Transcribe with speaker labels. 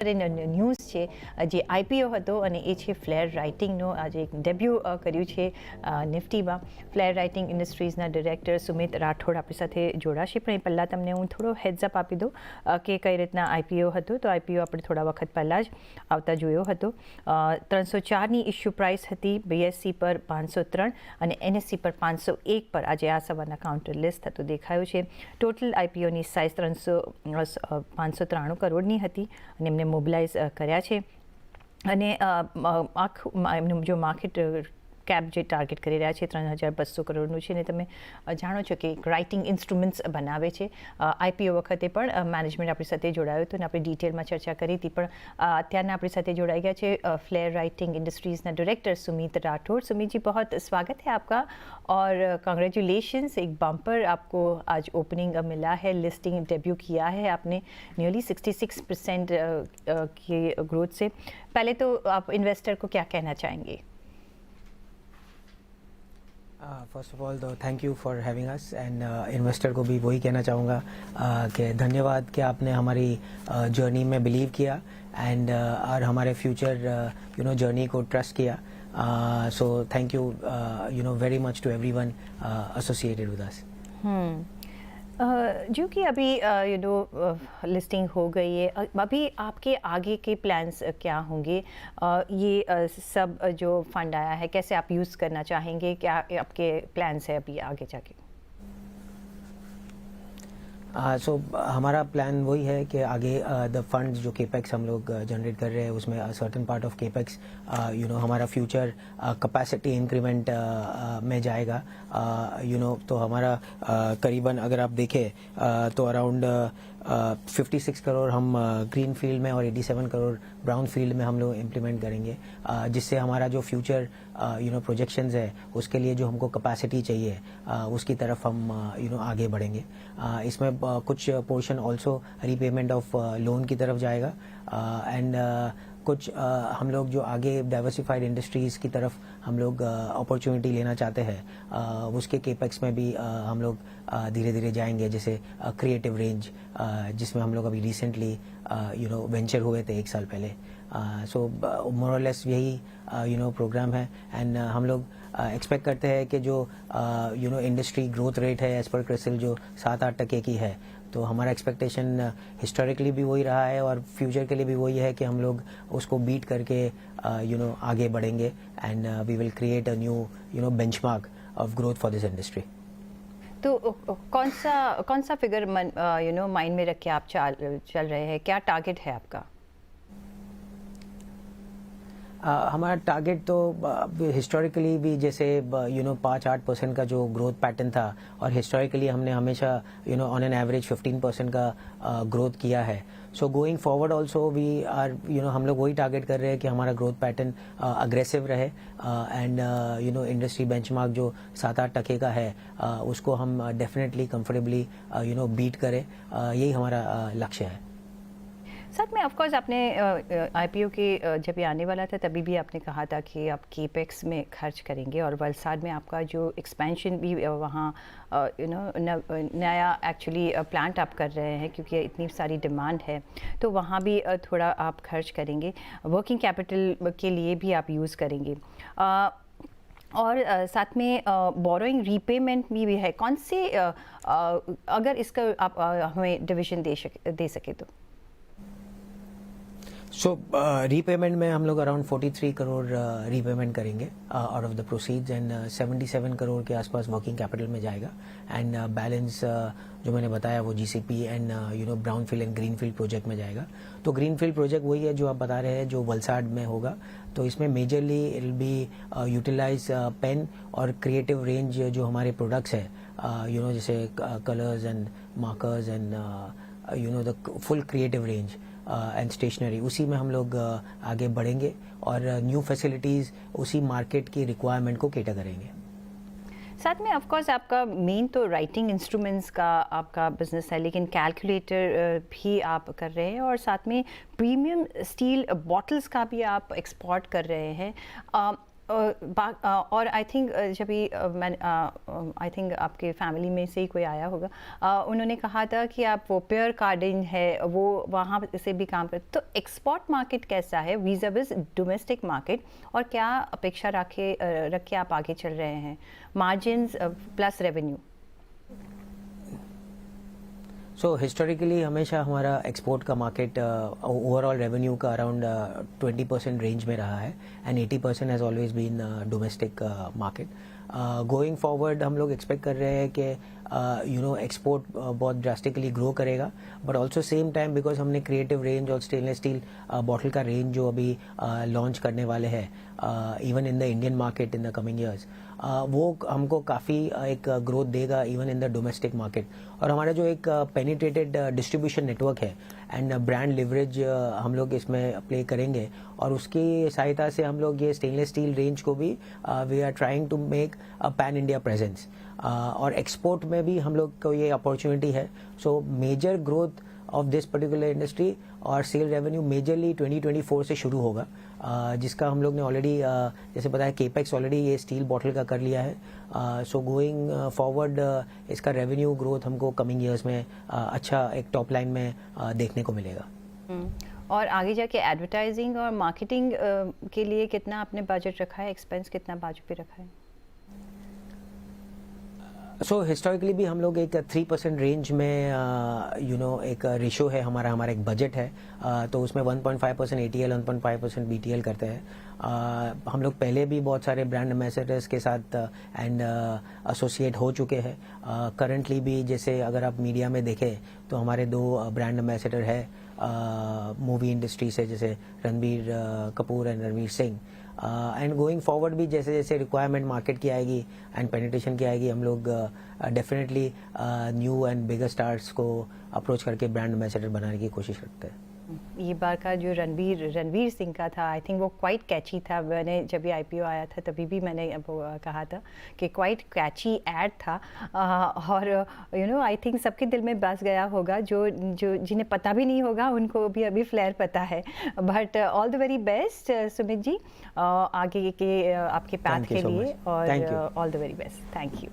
Speaker 1: News છે જે IPO હતો અને એ છે ફ્લેર રાઇટિંગનો આજે એક ડેબ્યુ કર્યું છે નિફ્ટીમાં. ફ્લેર રાઇટિંગ ઇન્ડસ્ટ્રીઝના ડિરેક્ટર સુમિત રાઠોડ આપણી સાથે જોડાશે, પણ એ પહેલાં તમને હું થોડો હેડ્સઅપ આપી દઉં કે કઈ રીતના આઈપીઓ હતો. તો આઈપીઓ આપણે થોડા વખત પહેલાં જ આવતા જોયો હતો. 304ની ઇશ્યુ પ્રાઇસ હતી, બીએસસી પર 503 અને એનએસસી પર 501 પર આજે આ સવારના કાઉન્ટર લિસ્ટ થતું દેખાયું છે. ટોટલ આઈપીઓની સાઇઝ 593 કરોડની હતી અને એમને મોબિલાઇઝ કર્યા છે. અને આખું એમનું જો માર્કેટ કેપ જે ટાર્ગેટ કરી રહ્યા છે 3200 કરોડનું છે. અને તમે જાણો છો કે એક રાઇટિંગ ઇન્સ્ટ્રુમેન્ટ્સ બનાવે છે. આઈપીઓ વખતે પણ મેનેજમેન્ટ આપણી સાથે જોડાયો હતો અને આપણે ડિટેલમાં ચર્ચા કરી હતી. પણ અત્યારના આપણી સાથે જોડાઈ ગયા છે फ्लेयर राइटिंग इंडस्ट्रीज़ डायरेक्टर सुमित राठौड़. सुमित जी, बहुत स्वागत है आपका और कंग्रेचुलेशंस. एक बम्पर आपको आज ओपनिंग मिला है, लिस्टिंग डेब्यू किया है आपने नियरली 66% की ग्रोथ से. पहले तो आप इन्वेस्टर को क्या कहना चाहेंगे?
Speaker 2: फर्स्ट ऑफ ऑल तो thank you for having us and investor को भी वही कहना चाहूँगा कि धन्यवाद कि आपने हमारी जर्नी में बिलीव किया एंड और हमारे फ्यूचर जर्नी को ट्रस्ट किया. So thank you very much to everyone associated with us.
Speaker 1: जो कि अभी लिस्टिंग हो गई है, अभी आपके आगे के प्लान्स क्या होंगे? ये सब जो फंड आया है कैसे आप यूज़ करना चाहेंगे? क्या आपके प्लान्स है अभी आगे जाके?
Speaker 2: सो हमारा प्लान वही है कि आगे द फंड जो केपेक्स हम लोग जनरेट कर रहे हैं उसमें सर्टेन पार्ट ऑफ केपेक्स हमारा फ्यूचर कैपेसिटी इंक्रीमेंट में जाएगा. तो हमारा करीबन अगर आप देखें तो अराउंड 56 करोड़ हम ग्रीन फील्ड में और 87 करोड़ ब्राउन फील्ड में हम लोग इम्प्लीमेंट करेंगे, जिससे हमारा जो फ्यूचर प्रोजेक्शंस है उसके लिए जो हमको कैपेसिटी चाहिए उसकी तरफ हम आगे बढ़ेंगे. इसमें कुछ portion also repayment of loan की तरफ जाएगा एंड कुछ हम लोग जो आगे डाइवर्सिफाइड इंडस्ट्रीज़ की तरफ हम लोग अपॉर्चुनिटी लेना चाहते हैं उसके केपेक्स में भी हम लोग धीरे धीरे जाएंगे. जैसे क्रिएटिव रेंज जिसमें हम लोग अभी रिसेंटली वेंचर हुए थे 1 साल पहले. सो मोर और लेस यही प्रोग्राम है एंड हम लोग एक्सपेक्ट करते हैं कि जो इंडस्ट्री ग्रोथ रेट है एज पर क्रिसिल जो 7-8% की है, तो हमारा एक्सपेक्टेशन हिस्टोरिकली भी वही रहा है और फ्यूचर के लिए भी वही है कि हम लोग उसको बीट करके आगे बढ़ेंगे and we will create a new benchmark of growth for this industry.
Speaker 1: तो कौन सा फिगर माइंड में रख के आप चल रहे हैं? क्या टारगेट है आपका?
Speaker 2: हमारा टारगेट तो हिस्टोरिकली भी जैसे 5-8% का जो ग्रोथ पैटर्न था और हिस्टोरिकली हमने हमेशा ऑन एन एवरेज 15% का ग्रोथ किया है. So going forward also we are हम लोग वही टारगेट कर रहे हैं कि हमारा ग्रोथ पैटर्न अग्रेसिव रहे एंड इंडस्ट्री बेंचमार्क जो 7-8% का है उसको हम डेफिनेटली कंफर्टेबली बीट करें. यही हमारा लक्ष्य है.
Speaker 1: साथ में ऑफकोर्स आपने आईपीओ के जब ये आने वाला था तभी भी आपने कहा था कि आप केपेक्स में खर्च करेंगे और वलसाड में आपका जो एक्सपेंशन भी वहाँ नया एक्चुअली प्लांट आप कर रहे हैं क्योंकि इतनी सारी डिमांड है, तो वहाँ भी थोड़ा आप खर्च करेंगे. वर्किंग कैपिटल के लिए भी आप यूज़ करेंगे और साथ में बोरोइंग रीपेमेंट भी है. कौन से अगर इसका आप हमें डिवीजन दे सके तो?
Speaker 2: सो रीपेमेंट में हम लोग अराउंड 43 करोड़ रीपेमेंट करेंगे out of the proceeds and 77 crore के आसपास वर्किंग कैपिटल में जाएगा एंड बैलेंस जो मैंने बताया वो GCP and brown field and green field project में जाएगा. तो ग्रीन फील्ड प्रोजेक्ट वही है जो आप बता रहे हैं जो वलसाड में होगा. तो इसमें majorly it will be utilise pen और क्रिएटिव रेंज जो हमारे प्रोडक्ट्स है जैसे colours and markers and the full creative range and stationery, उसी में हम लोग आगे बढ़ेंगे और न्यू फैसिलिटीज़ उसी मार्केट की रिक्वायरमेंट को केटर करेंगे.
Speaker 1: साथ में ऑफकोर्स आपका मेन तो राइटिंग इंस्ट्रूमेंट्स का आपका बिजनेस है, लेकिन कैलकुलेटर भी आप कर रहे हैं और साथ में प्रीमियम स्टील बॉटल्स का भी आप एक्सपोर्ट कर रहे हैं. और आई थिंक जब भी मैं आई थिंक आपके फैमिली में से ही कोई आया होगा, उन्होंने कहा था कि आप वो पेयर कार्डिंग है वो वहाँ से भी काम करते, तो एक्सपोर्ट मार्केट कैसा है वीज़ डोमेस्टिक मार्केट, और क्या अपेक्षा रख के आप आगे चल रहे हैं, margins plus revenue?
Speaker 2: So historically हमेशा हमारा एक्सपोर्ट का मार्केट ओवरऑल रेवेन्यू का अराउंड 20% रेंज में रहा है, and 80% has always been domestic market. Going forward हम लोग एक्सपेक्ट कर रहे हैं कि एक्सपोर्ट बहुत ड्रास्टिकली ग्रो करेगा, but also same time because हमने क्रिएटिव रेंज और स्टेनलेस स्टील बॉटल का रेंज जो अभी लॉन्च करने वाले हैं even in the Indian market in the coming years, वो हमको काफ़ी एक ग्रोथ देगा even in the domestic market. और हमारा जो एक पेनिट्रेटेड डिस्ट्रीब्यूशन नेटवर्क है एंड ब्रांड लिवरेज हम लोग इसमें प्ले करेंगे, और उसकी सहायता से हम लोग ये स्टेनलेस स्टील रेंज को भी we are trying to make a pan India presence. और एक्सपोर्ट में भी हम लोग को ये अपॉर्चुनिटी है. So major growth of this particular industry और सेल रेवेन्यू मेजरली 2024 से शुरू होगा, जिसका हम लोग ने ऑलरेडी जैसे बताया केपेक्स ऑलरेडी ये स्टील बॉटल का कर लिया है. सो गोइंग फॉरवर्ड इसका रेवेन्यू ग्रोथ हमको कमिंग ईयर्स में अच्छा एक टॉप लाइन में देखने को मिलेगा.
Speaker 1: और आगे जाके एडवर्टाइजिंग और मार्केटिंग के लिए कितना आपने बजट रखा है, एक्सपेंस कितना बाजू पे रखा है?
Speaker 2: सो हिस्टोरिकली भी हम लोग एक 3% रेंज में एक रेशो है हमारा एक बजट है. तो उसमें 1.5% ATL 1.5% BTL करते हैं. हम लोग पहले भी बहुत सारे ब्रांड एम्बेसडर्स के साथ एंड एसोसिएट हो चुके हैं. करंटली भी जैसे अगर आप मीडिया में देखें तो हमारे 2 ब्रांड एम्बेसडर है मूवी इंडस्ट्री से, जैसे Ranbir Kapoor and Ranveer Singh. And going forward भी जैसे जैसे रिक्वायरमेंट मार्केट की आएगी एंड पेनिट्रेशन की आएगी, हम लोग definitely new and bigger stars को अप्रोच करके ब्रांड एम्बेसडर बनाने की कोशिश करते हैं.
Speaker 1: ये बार का जो रणवीर सिंह का था, आई थिंक वो क्वाइट कैची था. मैंने जब भी IPO आया था तभी भी मैंने वो कहा था कि क्वाइट कैची एड था, और आई थिंक सबके दिल में बस गया होगा. जो जिन्हें पता भी नहीं होगा उनको भी अभी फ्लेयर पता है. But all the very best Sumit ji आगे के आपके पैथ के लिए, और all the very best. Thank you.